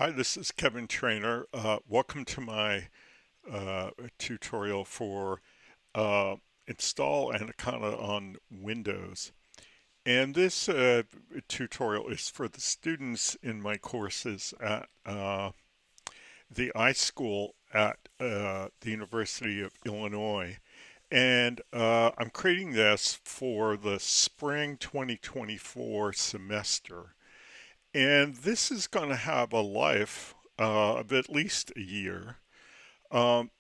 Hi, this is Kevin Trainer. Welcome to my tutorial for uh, install Anaconda on Windows. And this tutorial is for the students in my courses at the iSchool at the University of Illinois. And I'm creating this for the spring 2024 semester. And this is going to have a life of at least a year.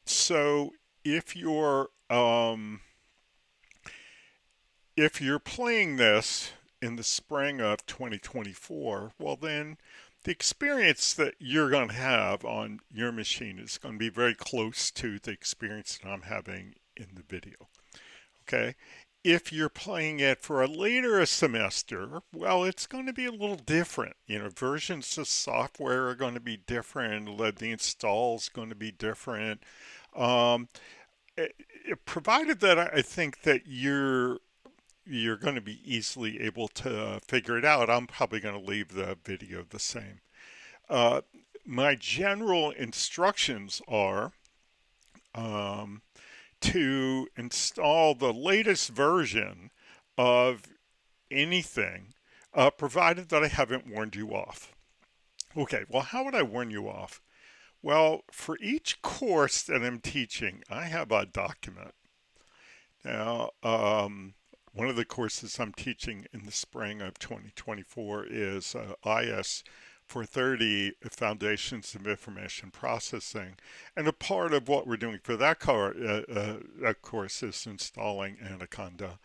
So if you're if you're playing this in the spring of 2024, well then the experience that you're going to have on your machine is going to be very close to the experience that I'm having in the video. Okay. If you're playing it for a later semester, well, it's going to be a little different. Versions of software are going to be different. The install is going to be different. Um, Provided that I think that you're going to be easily able to figure it out, I'm probably going to leave the video the same. Uh, my general instructions are um, to install the latest version of anything, provided that I haven't warned you off. Okay, well, how would I warn you off? Well, for each course that I'm teaching, I have a document. Now, one of the courses I'm teaching in the spring of 2024 is IS 430 Foundations of Information Processing. And a part of what we're doing for that course is installing Anaconda.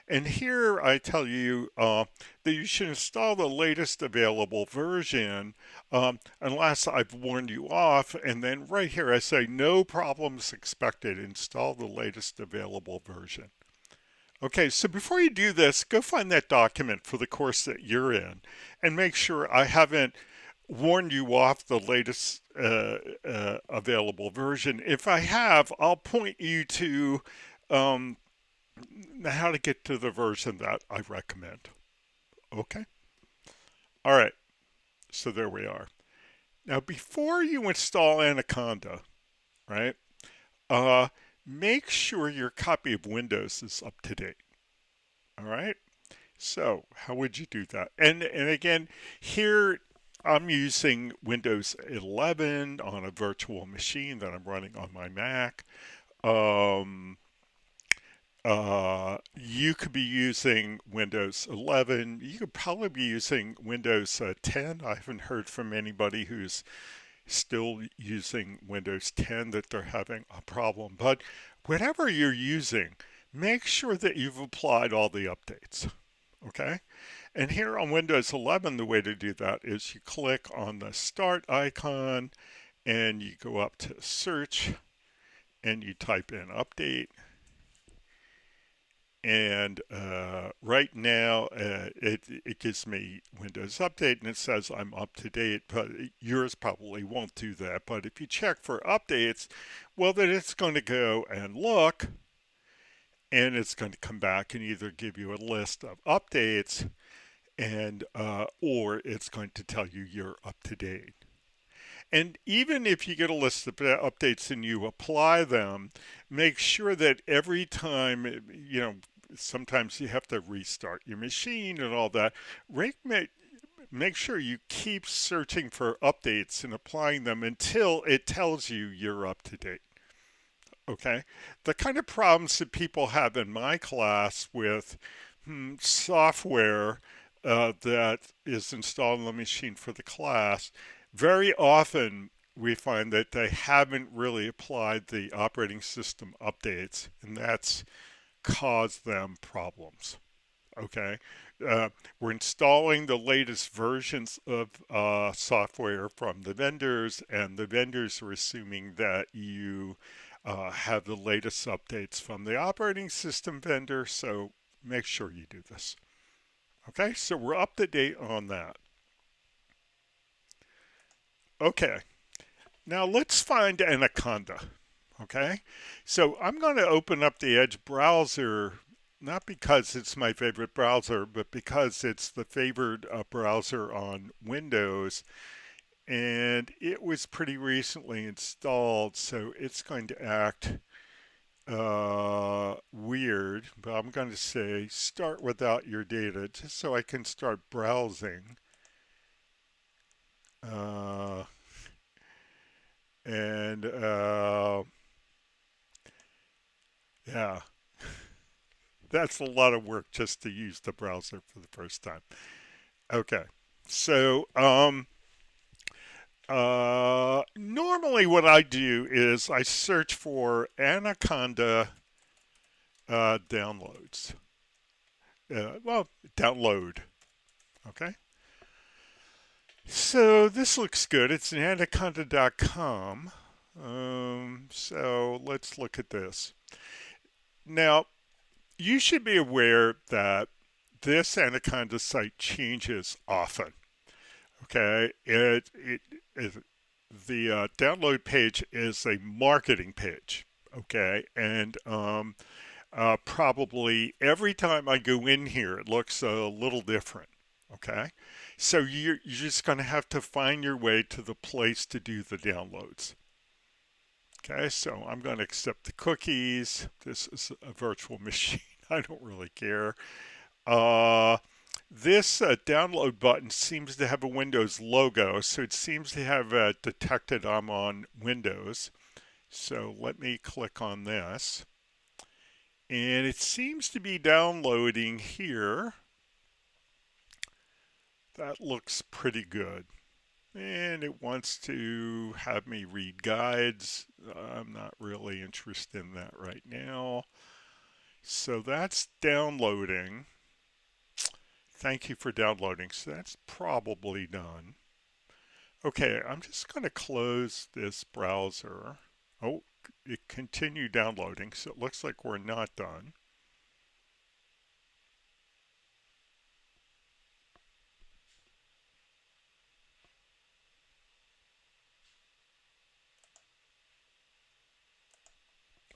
And here I tell you that you should install the latest available version unless I've warned you off. And then right here I say no problems expected. Install the latest available version. Okay, so before you do this, go find that document for the course that you're in and make sure I haven't warned you off the latest available version. If I have, I'll point you to um, how to get to the version that I recommend. Okay? All right, so there we are. Now, before you install Anaconda, right, uh, make sure your copy of Windows is up to date. All right? So, how would you do that? And again, here I'm using Windows 11 on a virtual machine that I'm running on my Mac. Um, you could be using Windows 11. You could probably be using Windows 10. I haven't heard from anybody who's still using Windows 10 that they're having a problem. But whatever you're using, make sure that you've applied all the updates. Okay? And here on Windows 11, the way to do that is you click on the Start icon and you go up to Search and you type in Update. And right now, it gives me Windows Update and it says I'm up to date, but yours probably won't do that. But if you check for updates, well, then it's going to go and look, and it's going to come back and either give you a list of updates and or it's going to tell you you're up to date. And even if you get a list of updates and you apply them, make sure that every time, sometimes you have to restart your machine and all that. Make sure you keep searching for updates and applying them until it tells you you're up to date. Okay? The kind of problems that people have in my class with software that is installed on the machine for the class, very often we find that they haven't really applied the operating system updates, and that's caused them problems. Okay, we're installing the latest versions of software from the vendors, and the vendors are assuming that you have the latest updates from the operating system vendor, so make sure you do this. Okay, so we're up to date on that. Okay, now let's find Anaconda. Okay, so I'm going to open up the Edge browser, not because it's my favorite browser, but because it's the favored browser on Windows. and it was pretty recently installed, so it's going to act weird, but I'm going to say start without your data just so I can start browsing. Uh, and yeah, that's a lot of work just to use the browser for the first time. Okay, so normally what I do is I search for Anaconda downloads. Well, download. Okay. So this looks good. It's an anaconda.com. So let's look at this. Now, you should be aware that this Anaconda site changes often. Okay. The download page is a marketing page. Okay. And probably every time I go in here, it looks a little different. Okay. So you're just going to have to find your way to the place to do the downloads. Okay. So I'm going to accept the cookies. This is a virtual machine. I don't really care. Uh, this download button seems to have a Windows logo. So it seems to have detected I'm on Windows. So let me click on this. And it seems to be downloading here. That looks pretty good. And it wants to have me read guides. I'm not really interested in that right now. So that's downloading. Thank you for downloading. So that's probably done. Okay, I'm just going to close this browser. Oh, it continued downloading, so it looks like we're not done.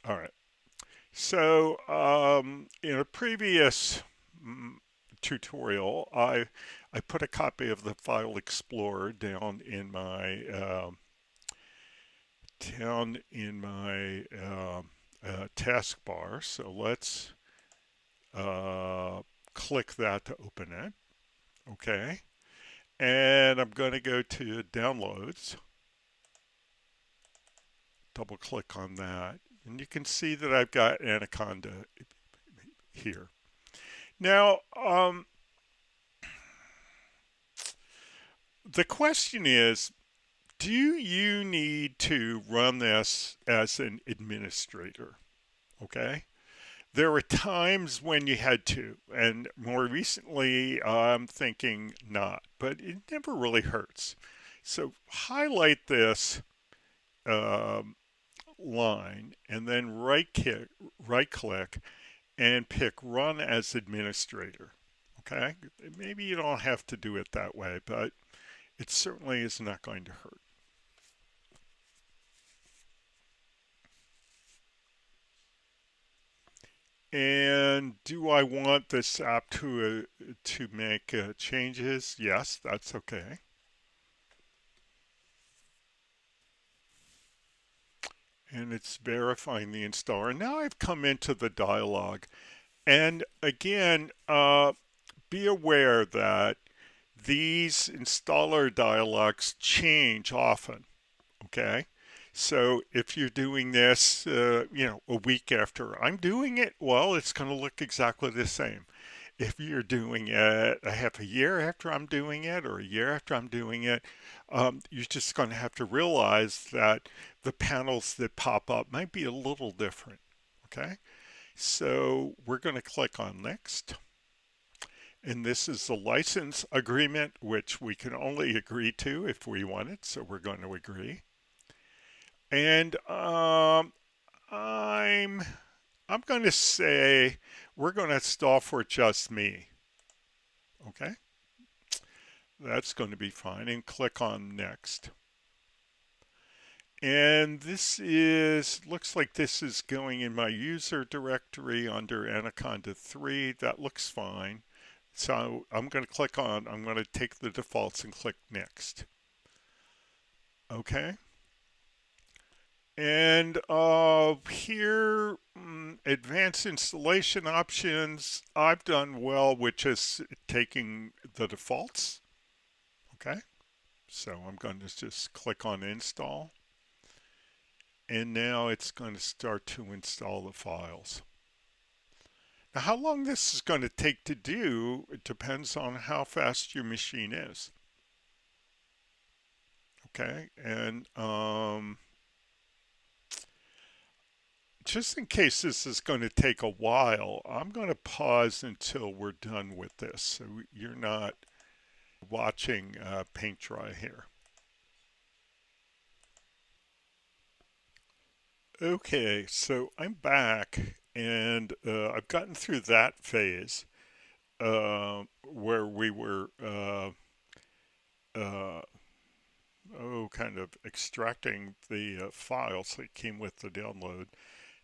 All right. So in a previous tutorial, I put a copy of the File Explorer down in my taskbar. So let's uh, click that to open it. Okay, and I'm going to go to Downloads. Double click on that, and you can see that I've got Anaconda here. Now, the question is, do you need to run this as an administrator? Okay. There were times when you had to, and more recently, I'm thinking not, but it never really hurts. So highlight this um, line and then right click and pick Run as Administrator. Okay. Maybe you don't have to do it that way, but it certainly is not going to hurt. And do I want this app to make changes? Yes, that's okay. And it's verifying the installer. Now I've come into the dialog, and again, be aware that these installer dialogs change often. Okay. So if you're doing this, a week after I'm doing it, well, it's going to look exactly the same. If you're doing it a half a year after I'm doing it or a year after I'm doing it, you're just going to have to realize that the panels that pop up might be a little different. Okay. So we're going to click on Next. And this is the license agreement, which we can only agree to if we want it. So we're going to agree. And I'm going to say we're going to install for just me. Okay, that's going to be fine. And click on Next. And this looks like this is going in my user directory under Anaconda 3. That looks fine. So I'm going to take the defaults and click Next. Okay. And here, advanced installation options, I've done well with just taking the defaults. Okay. So I'm going to just click on install. And now it's going to start to install the files. Now, how long this is going to take to do, it depends on how fast your machine is. Okay. And just in case this is going to take a while, I'm going to pause until we're done with this so you're not watching paint dry here. Okay, so I'm back and I've gotten through that phase where we were uh, kind of extracting the files that came with the download.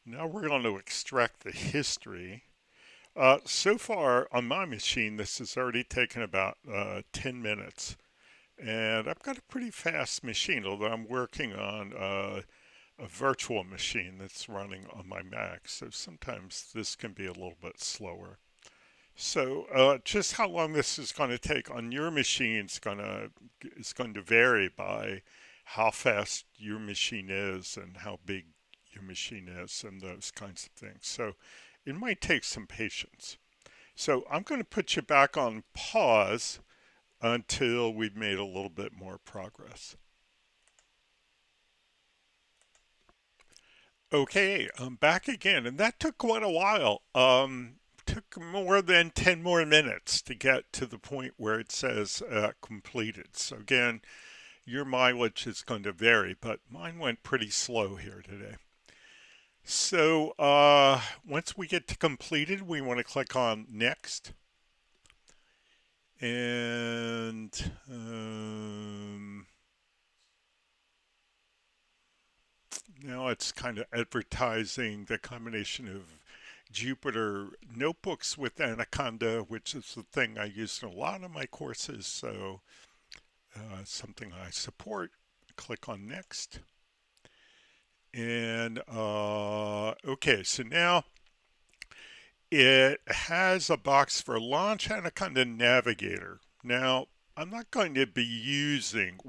Now we're going to extract the history. So far on my machine, this has already taken about 10 minutes. And I've got a pretty fast machine, although I'm working on a virtual machine that's running on my Mac. So sometimes this can be a little bit slower. So just how long this is going to take on your machine is going to vary by how fast your machine is and how big your machine is and those kinds of things. So it might take some patience. So I'm going to put you back on pause until we've made a little bit more progress. Okay, I'm back again, and that took quite a while. Took more than 10 more minutes to get to the point where it says completed. So again, your mileage is going to vary, but mine went pretty slow here today. So once we get to completed, we want to click on next. And now it's kind of advertising the combination of Jupyter notebooks with Anaconda, which is the thing I use in a lot of my courses. So something I support. Click on next. And okay, so now it has a box for Launch Anaconda Navigator. Now, we're not going to be using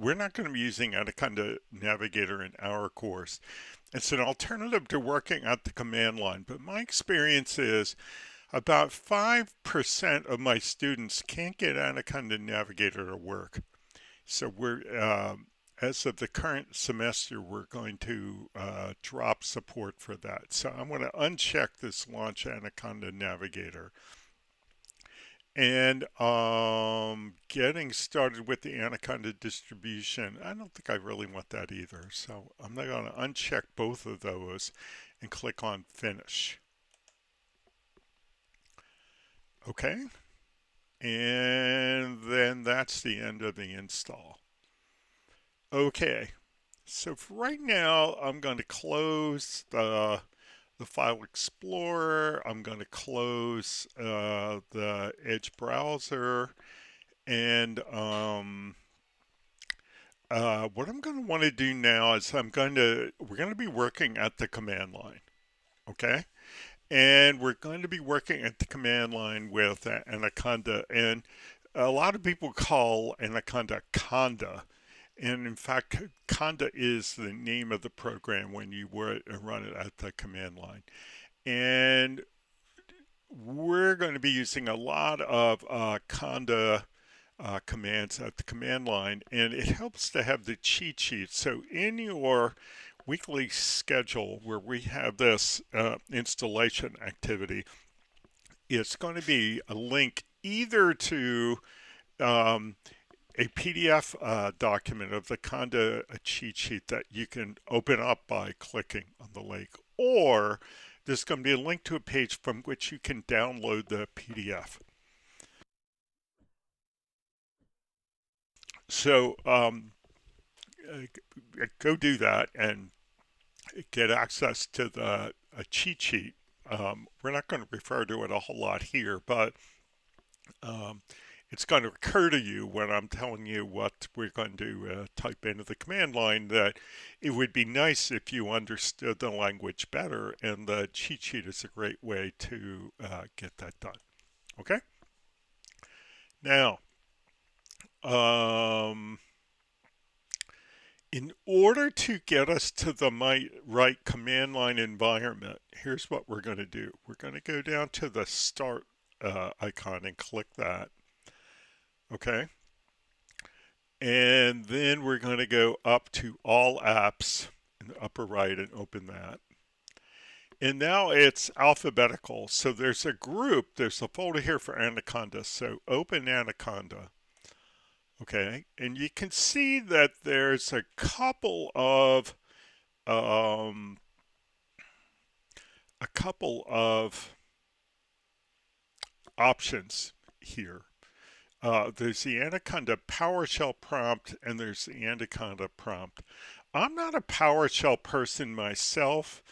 Anaconda Navigator in our course. It's an alternative to working at the command line, but my experience is about 5% of my students can't get Anaconda Navigator to work. So as of the current semester, we're going to drop support for that. So I'm going to uncheck this Launch Anaconda Navigator. And getting started with the Anaconda distribution, I don't think I really want that either. So I'm going to uncheck both of those and click on Finish. Okay. And then that's the end of the install. Okay. So for right now, I'm going to close the File Explorer. I'm going to close the Edge browser. And what I'm going to want to do now is we're going to be working at the command line. Okay. And we're going to be working at the command line with Anaconda. And a lot of people call Anaconda Conda. And in fact, Conda is the name of the program when you run it at the command line. And we're going to be using a lot of Conda commands at the command line, and it helps to have the cheat sheet. So in your weekly schedule where we have this installation activity, it's going to be a link either to a PDF document of the Conda cheat sheet that you can open up by clicking on the link, or there's going to be a link to a page from which you can download the PDF. So go do that and get access to the cheat sheet. We're not going to refer to it a whole lot here, but it's going to occur to you when I'm telling you what we're going to type into the command line that it would be nice if you understood the language better, and the cheat sheet is a great way to get that done. Okay? Now, um, in order to get us to the right command line environment, here's what we're going to do. We're going to go down to the start icon and click that. Okay? And then we're going to go up to all apps in the upper right and open that. And now it's alphabetical. So there's a group, there's a folder here for Anaconda. So open Anaconda. Okay. And you can see that there's a um, couple of options here. There's the Anaconda PowerShell prompt and there's the Anaconda prompt. I'm not a PowerShell person myself.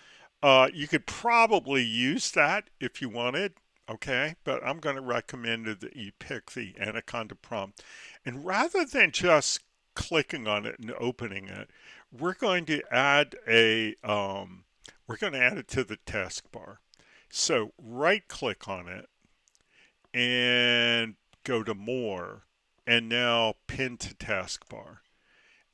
You could probably use that if you wanted, okay? But I'm going to recommend that you pick the Anaconda prompt. And rather than just clicking on it and opening it, we're going to add it to the taskbar. So right click on it and go to more, and now pin to taskbar.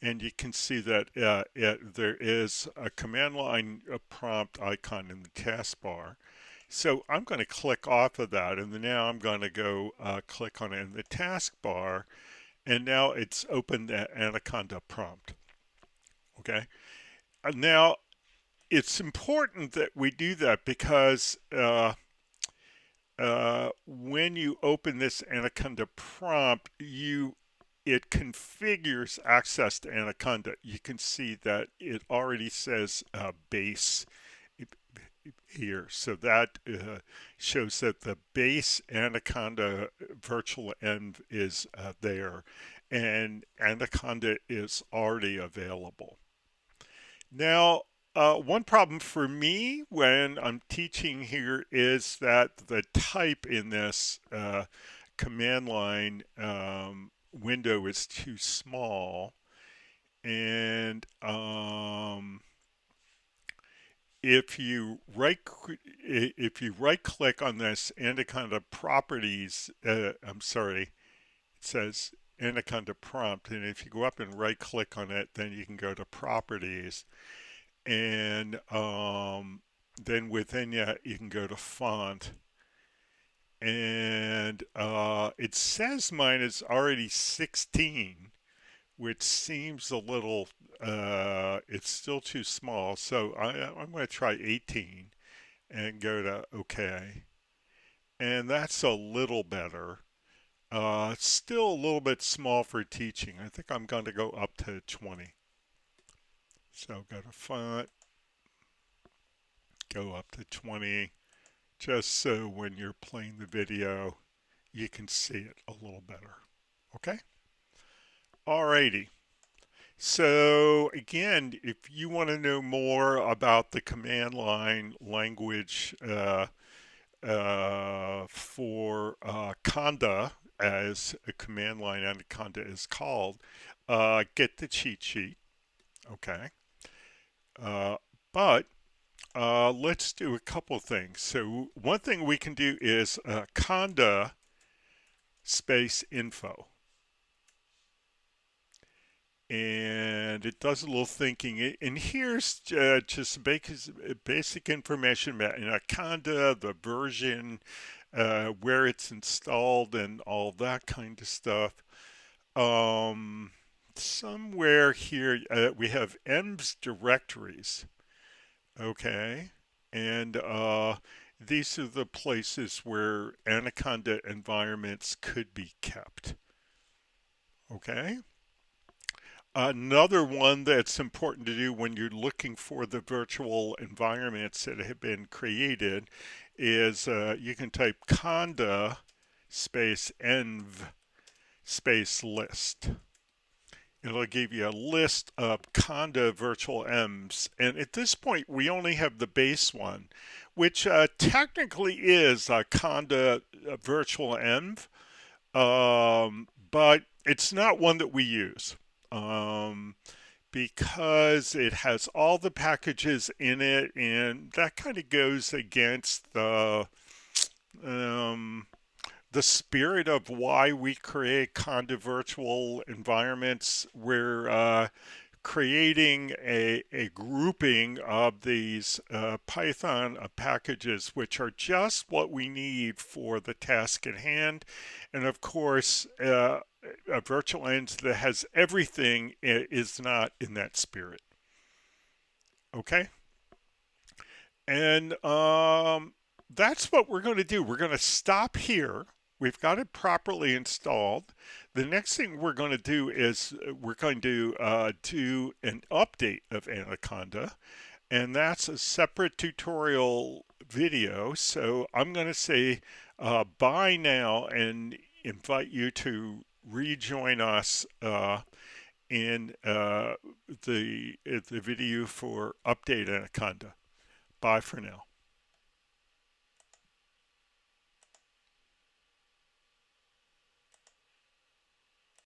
And you can see that there is a command line prompt icon in the taskbar. So I'm going to click off of that, and then now I'm going to go click on it in the taskbar, and now it's opened that Anaconda prompt. Okay. Now it's important that we do that because when you open this Anaconda prompt, it configures access to Anaconda. You can see that it already says base here. So that shows that the base Anaconda virtual env is there, and Anaconda is already available. Now, one problem for me when I'm teaching here is that the type in this command line window is too small, and if you right click on this Anaconda properties, it says Anaconda prompt, and if you go up and right click on it, then you can go to properties, and then within that you can go to font, and it says mine is already 16, which seems a little it's still too small, so I'm going to try 18 and go to OK, and that's a little better. It's still a little bit small for teaching. I think I'm going to go up to 20. So go to font, go up to 20, just so when you're playing the video, you can see it a little better. Okay? Alrighty. So again, if you want to know more about the command line language for Conda, as a command line Anaconda is called, get the cheat sheet. Okay. But let's do a couple things. So one thing we can do is conda space info. And it does a little thinking. And here's just basic information about Anaconda, the version, where it's installed, and all that kind of stuff. Somewhere here we have env's directories. Okay, and these are the places where Anaconda environments could be kept. Okay. Another one that's important to do when you're looking for the virtual environments that have been created is you can type conda space env space list. It'll give you a list of Conda virtual envs, and at this point we only have the base one, which technically is a Conda virtual env, But it's not one that we use. Um, because it has all the packages in it, and that kind of goes against um, the spirit of why we create Conda virtual environments. We're creating a grouping of these Python packages, which are just what we need for the task at hand. And of course, a virtual engine that has everything is not in that spirit. Okay? And that's what we're going to do. We're going to stop here. We've got it properly installed. The next thing we're going to do is we're going to do an update of Anaconda, and that's a separate tutorial video. So I'm going to say bye now and invite you to rejoin us in the video for update Anaconda. Bye for now.